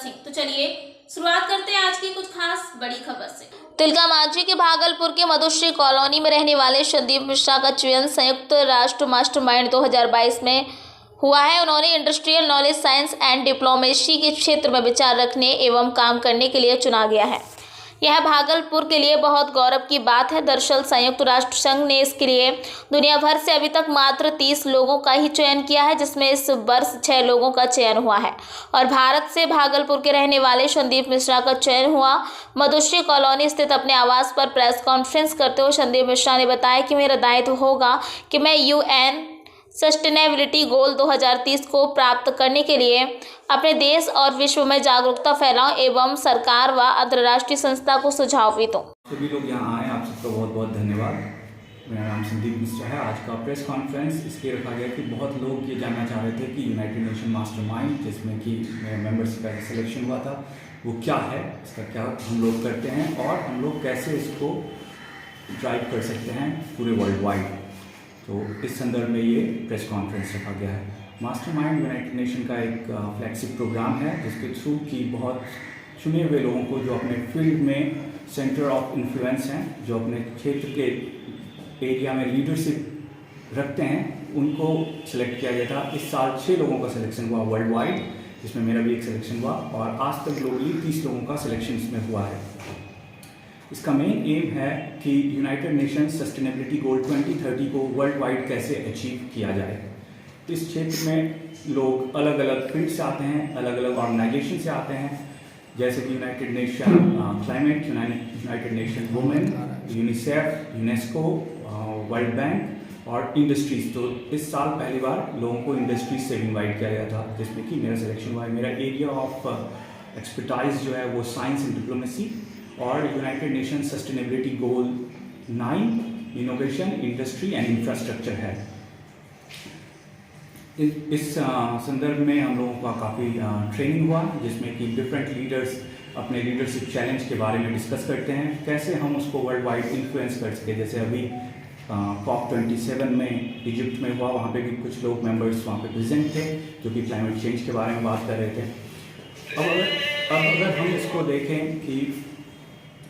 सिंह। तो चलिए शुरुआत करते हैं आज की कुछ खास बड़ी खबर से। तिलका मांझी के भागलपुर के मधुश्री कॉलोनी में रहने वाले संदीप मिश्रा का चयन संयुक्त राष्ट्र मास्टरमाइंड 2022 में हुआ है। उन्होंने industrial knowledge, science and diplomacy के क्षेत्र में विचार रखने एवं काम करने के लिए चुना गया है। यह भागलपुर के लिए बहुत गौरव की बात है। दरअसल संयुक्त राष्ट्र संघ ने इसके लिए दुनिया भर से अभी तक मात्र 30 लोगों का ही चयन किया है, जिसमें इस वर्ष 6 लोगों का चयन हुआ है और भारत से भागलपुर के रहने वाले संदीप मिश्रा का चयन हुआ। मधुश्री कॉलोनी स्थित अपने आवास पर प्रेस कॉन्फ्रेंस करते हुए संदीप मिश्रा ने बताया कि मेरा दायित्व होगा कि मैं UN सस्टेनेबिलिटी गोल 2030 को प्राप्त करने के लिए अपने देश और विश्व में जागरूकता फैलाऊं एवं सरकार व अंतर्राष्ट्रीय संस्था को सुझाव भी दूं। सभी लोग यहाँ आए, आप सबका बहुत बहुत धन्यवाद। मेरा नाम संदीप मिश्रा है। आज का प्रेस कॉन्फ्रेंस इसलिए रखा गया कि बहुत लोग ये जानना चाह रहे थे कि यूनाइटेड नेशन मास्टरमाइंड, जिसमें कि मेंबरशिप का सिलेक्शन हुआ था, वो क्या है, इसका क्या हम लोग करते हैं और हम लोग कैसे इसको ड्राइव कर सकते हैं पूरे वर्ल्ड वाइड। तो इस संदर्भ में ये प्रेस कॉन्फ्रेंस रखा गया है। मास्टरमाइंड यूनाइटेड नेशन का एक फ्लैगशिप प्रोग्राम है, जिसके थ्रू की बहुत चुने हुए लोगों को जो अपने फील्ड में सेंटर ऑफ इन्फ्लुएंस हैं, जो अपने क्षेत्र के एरिया में लीडरशिप रखते हैं, उनको सिलेक्ट किया गया था। इस साल 6 लोगों का सिलेक्शन हुआ वर्ल्ड वाइड, जिसमें मेरा भी एक सिलेक्शन हुआ और आज तक ग्लोबली 30 लोगों का सिलेक्शन इसमें हुआ है। इसका मेन एम है कि यूनाइटेड नेशंस सस्टेनेबिलिटी गोल 2030 को वर्ल्ड वाइड कैसे अचीव किया जाए। इस क्षेत्र में लोग अलग अलग फील्ड से आते हैं, अलग अलग ऑर्गेनाइजेशन से आते हैं, जैसे कि United nation climate, United nation women, UNICEF, UNESCO, world bank और इंडस्ट्रीज। तो इस साल पहली बार लोगों को इंडस्ट्रीज से इन्वाइट किया गया था, जिसमें कि मेरा सिलेक्शन हुआ है। मेरा एरिया ऑफ एक्सपर्टाइज जो है वो साइंस एंड डिप्लोमेसी और United nation sustainability goal 9 innovation, industry and infrastructure है। इस संदर्भ में हम लोगों का काफ़ी ट्रेनिंग हुआ, जिसमें कि डिफरेंट लीडर्स अपने लीडरशिप चैलेंज के बारे में डिस्कस करते हैं, कैसे हम उसको वर्ल्ड वाइड इन्फ्लुएंस कर सके। जैसे अभी COP27 में इजिप्ट में हुआ, वहाँ पे भी कुछ लोग मेंबर्स वहाँ पे प्रेजेंट थे जो कि क्लाइमेट चेंज के बारे में बात कर रहे थे। अब अगर हम इसको देखें कि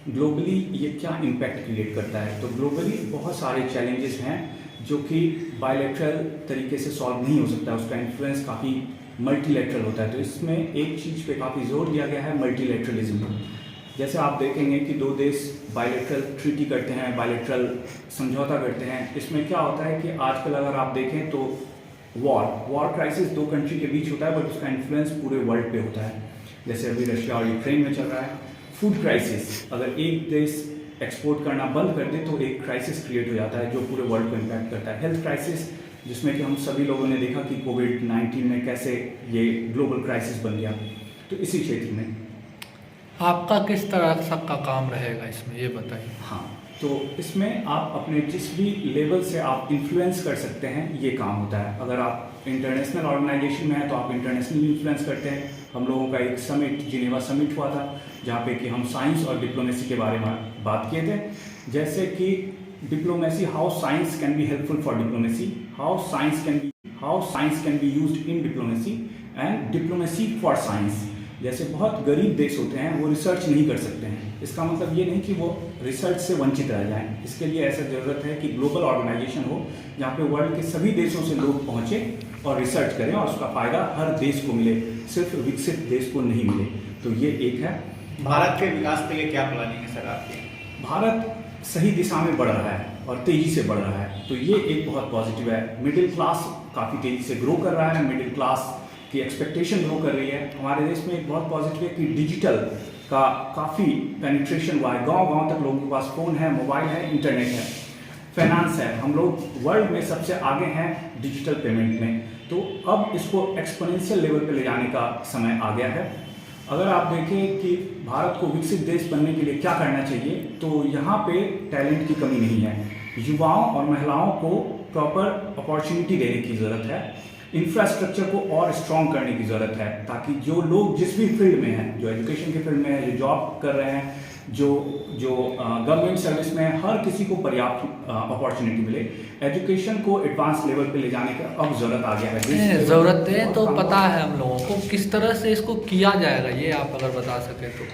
ग्लोबली ये क्या इम्पैक्ट क्रिएट करता है, तो ग्लोबली बहुत सारे चैलेंजेस हैं जो कि बायलैटरल तरीके से सॉल्व नहीं हो सकता, उसका इन्फ्लुएंस काफ़ी मल्टीलैटरल होता है। तो इसमें एक चीज़ पे काफ़ी जोर दिया गया है, मल्टीलैटरलिज्म। जैसे आप देखेंगे कि 2 देश बायलैटरल ट्रीटी करते हैं, बायलैटरल समझौता करते हैं। इसमें क्या होता है कि आजकल अगर आप देखें तो वॉर क्राइसिस 2 कंट्री के बीच होता है, बट उसका इन्फ्लुएंस पूरे वर्ल्ड पे होता है। जैसे अभी रशिया और यूक्रेन में चल रहा है। फूड क्राइसिस, अगर एक देश एक्सपोर्ट करना बंद कर दे तो एक क्राइसिस क्रिएट हो जाता है जो पूरे वर्ल्ड को इम्पैक्ट करता है। हेल्थ क्राइसिस, जिसमें कि हम सभी लोगों ने देखा कि कोविड-19 में कैसे ये ग्लोबल क्राइसिस बन गया। तो इसी क्षेत्र में आपका किस तरह का काम रहेगा इसमें, ये बताइए। हाँ, तो इसमें आप अपने जिस भी लेवल से आप इन्फ्लुएंस कर सकते हैं, ये काम होता है। अगर आप इंटरनेशनल ऑर्गेनाइजेशन में हैं तो आप इंटरनेशनल इन्फ्लुएंस करते हैं। हम लोगों का एक समिट, जिनेवा समिट हुआ था, जहाँ पे कि हम साइंस और डिप्लोमेसी के बारे में बात किए थे। जैसे कि diplomacy, how science can be helpful for diplomacy, how science can be used in diplomacy and diplomacy for science. जैसे बहुत गरीब देश होते हैं, वो रिसर्च नहीं कर सकते हैं। इसका मतलब ये नहीं कि वो रिसर्च से वंचित रह जाएं। इसके लिए ऐसा ज़रूरत है कि ग्लोबल ऑर्गेनाइजेशन हो, जहाँ पे वर्ल्ड के सभी देशों से लोग पहुँचे और रिसर्च करें और उसका फ़ायदा हर देश को मिले, सिर्फ विकसित देश को नहीं मिले। तो ये एक है। भारत के विकास के लिए क्या प्लानिंग है सर आपकी? भारत सही दिशा में बढ़ रहा है और तेज़ी से बढ़ रहा है, तो ये एक बहुत पॉजिटिव है। मिडिल क्लास काफ़ी तेज़ी से ग्रो कर रहा है, मिडिल क्लास की एक्सपेक्टेशन ग्रो कर रही है। हमारे देश में एक बहुत पॉजिटिव है कि डिजिटल का काफ़ी पेनिट्रेशन हुआ है। गांव-गांव तक लोगों के पास फ़ोन है, मोबाइल है, इंटरनेट है, फाइनेंस है। हम लोग वर्ल्ड में सबसे आगे हैं डिजिटल पेमेंट में। तो अब इसको एक्सपोनेंशियल लेवल पे ले जाने का समय आ गया है। अगर आप देखें कि भारत को विकसित देश बनने के लिए क्या करना चाहिए, तो यहाँ पे टैलेंट की कमी नहीं है। युवाओं और महिलाओं को प्रॉपर अपॉर्चुनिटी देने की ज़रूरत है। इंफ्रास्ट्रक्चर को और स्ट्रॉन्ग करने की ज़रूरत है, ताकि जो लोग जिस भी फील्ड में हैं, जो एजुकेशन के फील्ड में है, जो जॉब कर रहे हैं, जो गवर्नमेंट सर्विस में है, हर किसी को पर्याप्त अपॉर्चुनिटी मिले। एजुकेशन को एडवांस लेवल पे ले जाने का अब ज़रूरत आ गया है। ज़रूरतें तो पता है हम लोगों को, किस तरह से इसको किया जाएगा ये आप अगर बता सकें तो।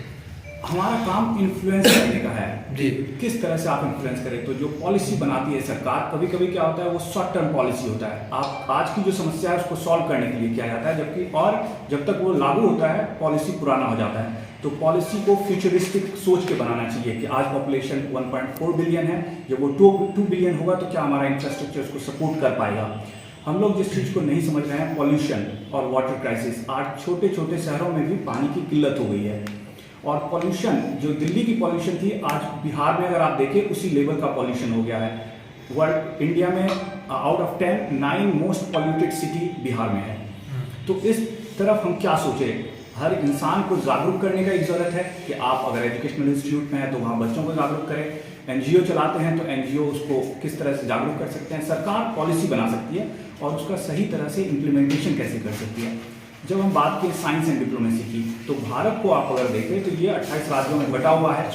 हमारा काम इन्फ्लुएंस करने का है जी। किस तरह से आप इन्फ्लुएंस करें। तो जो पॉलिसी बनाती है सरकार, कभी कभी क्या होता है, वो शॉर्ट टर्म पॉलिसी होता है, आप आज की जो समस्या है उसको सॉल्व करने के लिए किया जाता है, जबकि और जब तक वो लागू होता है पॉलिसी पुराना हो जाता है। तो पॉलिसी को फ्यूचरिस्टिक सोच के बनाना चाहिए कि आज पॉपुलेशन 1.4 बिलियन है, जब वो 2 बिलियन होगा तो क्या हमारा इंफ्रास्ट्रक्चर उसको सपोर्ट कर पाएगा। हम लोग जिस चीज़ को नहीं समझ रहे हैं, पॉल्यूशन और वाटर क्राइसिस, आज छोटे छोटे शहरों में भी पानी की किल्लत हो गई है। और पॉल्यूशन, जो दिल्ली की पॉल्यूशन थी, आज बिहार में अगर आप देखें उसी लेवल का पॉल्यूशन हो गया है। वर्ल्ड इंडिया में out of 10 9 most polluted city Bihar में है। तो इस तरफ हम क्या सोचें, हर इंसान को जागरूक करने का एक ज़रूरत है कि आप अगर एजुकेशनल इंस्टीट्यूट में हैं तो वहाँ बच्चों को जागरूक करें। एनजीओ चलाते हैं तो एनजीओ उसको किस तरह से जागरूक कर सकते हैं, सरकार पॉलिसी बना सकती है और उसका सही तरह से इम्प्लीमेंटेशन कैसे कर सकती है। जब हम बात की साइंस एंड डिप्लोमेसी की, तो भारत को आप अगर देखें तो ये 28 राज्यों में बटा हुआ है।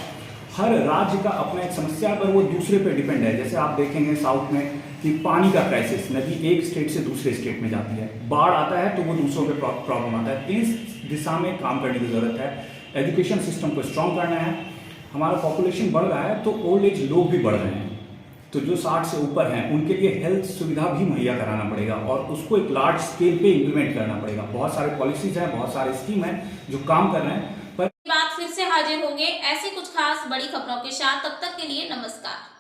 हर राज्य का अपना एक समस्या पर वो दूसरे पे डिपेंड है। जैसे आप देखेंगे साउथ में कि पानी का क्राइसिस, नदी एक स्टेट से दूसरे स्टेट में जाती है, बाढ़ आता है तो वो दूसरों पे प्रॉब्लम आता है। इस दिशा में काम करने की ज़रूरत है। एजुकेशन सिस्टम को स्ट्रॉन्ग करना है। हमारा पॉपुलेशन बढ़ रहा है तो ओल्ड एज लोग भी बढ़ रहे हैं, तो जो 60 से ऊपर हैं उनके लिए हेल्थ सुविधा भी मुहैया कराना पड़ेगा और उसको एक लार्ज स्केल पे इम्प्लीमेंट करना पड़ेगा। बहुत सारे पॉलिसीज हैं, बहुत सारे स्कीम हैं जो काम कर रहे हैं। बात फिर से हाजिर होंगे ऐसी कुछ खास बड़ी खबरों के साथ, तब तक के लिए नमस्कार।